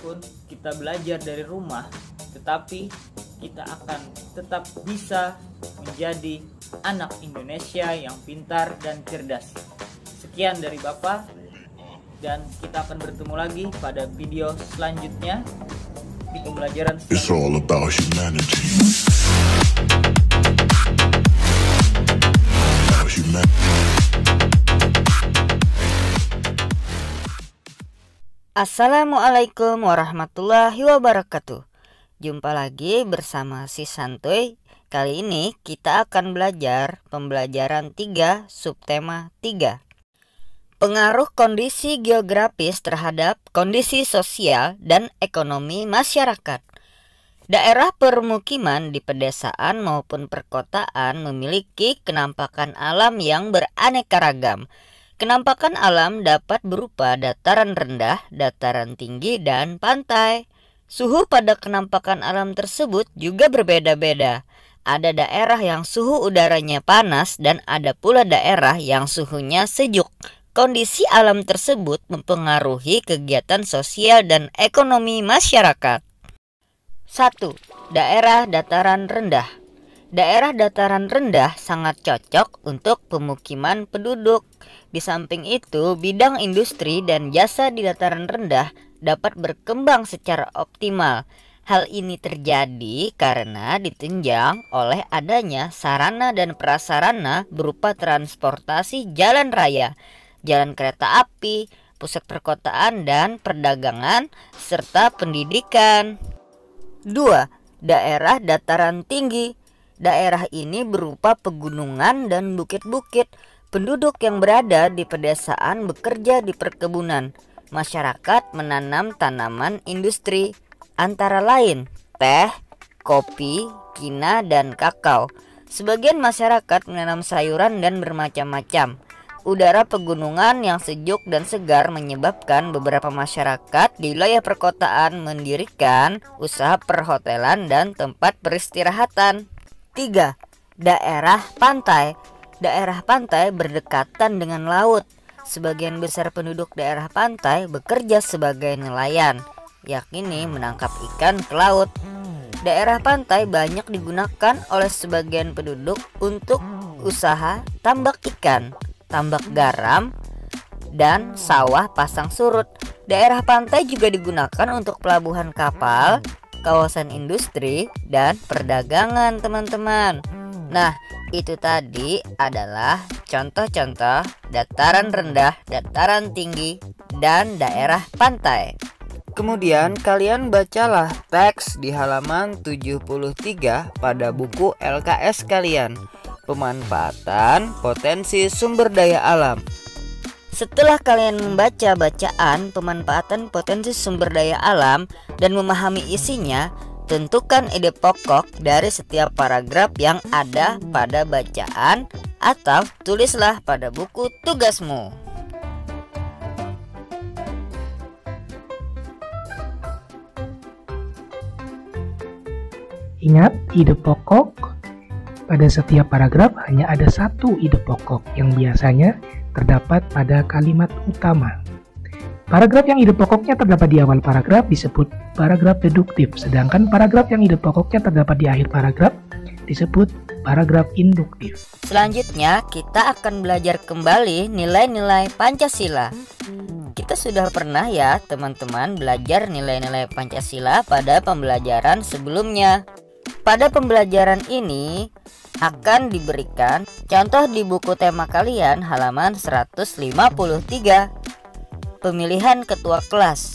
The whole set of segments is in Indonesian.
meskipun kita belajar dari rumah, tetapi kita akan tetap bisa menjadi anak Indonesia yang pintar dan cerdas. Sekian dari Bapak, dan kita akan bertemu lagi pada video selanjutnya di pembelajaran selanjutnya. It's all about humanity. Assalamualaikum warahmatullahi wabarakatuh. Jumpa lagi bersama si Santuy. Kali ini kita akan belajar pembelajaran 3 subtema 3. Pengaruh kondisi geografis terhadap kondisi sosial dan ekonomi masyarakat. Daerah permukiman di pedesaan maupun perkotaan memiliki kenampakan alam yang beraneka ragam. Kenampakan alam dapat berupa dataran rendah, dataran tinggi, dan pantai. Suhu pada kenampakan alam tersebut juga berbeda-beda. Ada daerah yang suhu udaranya panas dan ada pula daerah yang suhunya sejuk. Kondisi alam tersebut mempengaruhi kegiatan sosial dan ekonomi masyarakat. 1. Daerah dataran rendah. Daerah dataran rendah sangat cocok untuk pemukiman penduduk. Di samping itu, bidang industri dan jasa di dataran rendah dapat berkembang secara optimal. Hal ini terjadi karena ditunjang oleh adanya sarana dan prasarana berupa transportasi jalan raya, jalan kereta api, pusat perkotaan dan perdagangan, serta pendidikan. 2. Daerah dataran tinggi. Daerah ini berupa pegunungan dan bukit-bukit. Penduduk yang berada di pedesaan bekerja di perkebunan. Masyarakat menanam tanaman industri, antara lain teh, kopi, kina, dan kakao. Sebagian masyarakat menanam sayuran dan bermacam-macam. Udara pegunungan yang sejuk dan segar menyebabkan beberapa masyarakat di wilayah perkotaan mendirikan usaha perhotelan dan tempat peristirahatan. 3. Daerah pantai. Daerah pantai berdekatan dengan laut. Sebagian besar penduduk daerah pantai bekerja sebagai nelayan, yakni menangkap ikan ke laut. Daerah pantai banyak digunakan oleh sebagian penduduk untuk usaha tambak ikan, tambak garam, dan sawah pasang surut. Daerah pantai juga digunakan untuk pelabuhan kapal, kawasan industri, dan perdagangan, teman-teman. Nah, itu tadi adalah contoh-contoh dataran rendah, dataran tinggi, dan daerah pantai. Kemudian kalian bacalah teks di halaman 73 pada buku LKS kalian, Pemanfaatan Potensi Sumber Daya Alam. Setelah kalian membaca bacaan pemanfaatan potensi sumber daya alam dan memahami isinya, tentukan ide pokok dari setiap paragraf yang ada pada bacaan atau tulislah pada buku tugasmu. Ingat, ide pokok pada setiap paragraf hanya ada satu ide pokok yang biasanya terdapat pada kalimat utama. Paragraf yang ide pokoknya terdapat di awal paragraf disebut paragraf deduktif, sedangkan paragraf yang ide pokoknya terdapat di akhir paragraf disebut paragraf induktif. Selanjutnya, kita akan belajar kembali nilai-nilai Pancasila. Kita sudah pernah ya, teman-teman, belajar nilai-nilai Pancasila pada pembelajaran sebelumnya. Pada pembelajaran ini akan diberikan contoh di buku tema kalian halaman 153. Pemilihan ketua kelas.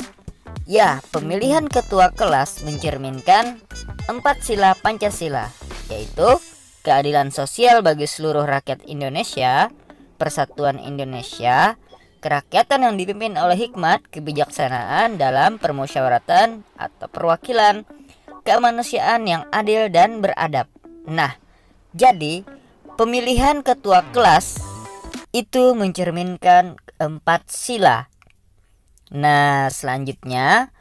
Ya, pemilihan ketua kelas mencerminkan 4 sila Pancasila, yaitu keadilan sosial bagi seluruh rakyat Indonesia, persatuan Indonesia, kerakyatan yang dipimpin oleh hikmat kebijaksanaan dalam permusyawaratan atau perwakilan, kemanusiaan yang adil dan beradab. Nah, jadi pemilihan ketua kelas itu mencerminkan 4 sila. Nah, selanjutnya,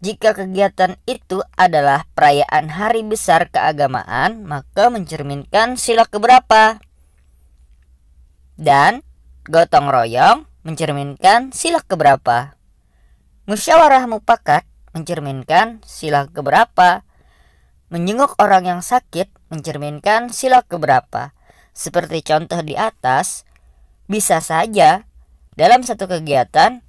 jika kegiatan itu adalah perayaan hari besar keagamaan, maka mencerminkan sila keberapa? Dan gotong royong mencerminkan sila keberapa? Musyawarah mufakat mencerminkan sila keberapa? Menjenguk orang yang sakit mencerminkan sila keberapa? Seperti contoh di atas, bisa saja dalam satu kegiatan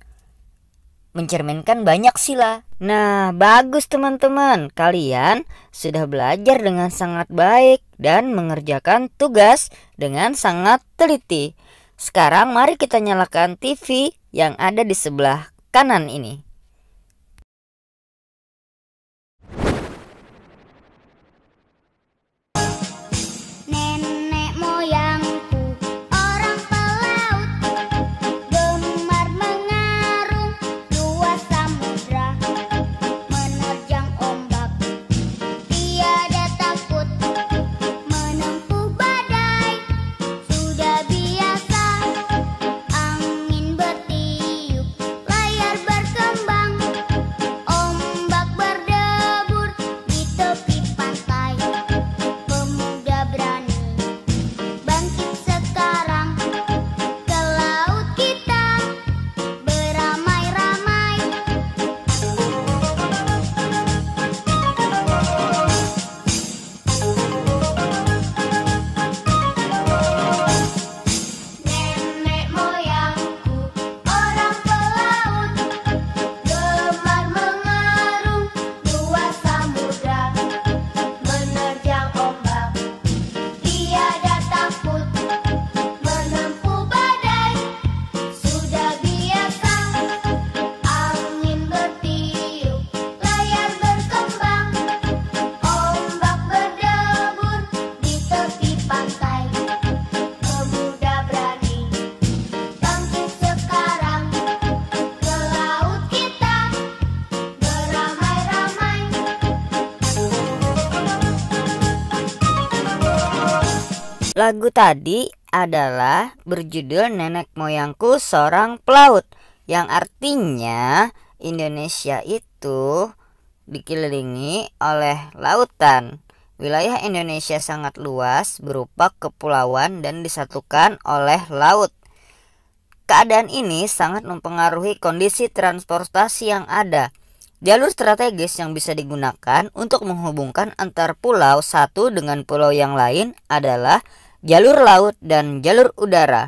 mencerminkan banyak sila. Nah, bagus teman-teman. Kalian sudah belajar dengan sangat baik dan mengerjakan tugas dengan sangat teliti. Sekarang mari kita nyalakan TV yang ada di sebelah kanan ini. Lagu tadi adalah berjudul Nenek Moyangku Seorang Pelaut, yang artinya Indonesia itu dikelilingi oleh lautan. Wilayah Indonesia sangat luas berupa kepulauan dan disatukan oleh laut. Keadaan ini sangat mempengaruhi kondisi transportasi yang ada. Jalur strategis yang bisa digunakan untuk menghubungkan antar pulau satu dengan pulau yang lain adalah jalur laut dan jalur udara.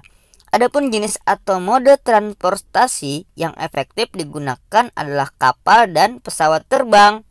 Adapun jenis atau mode transportasi yang efektif digunakan adalah kapal dan pesawat terbang.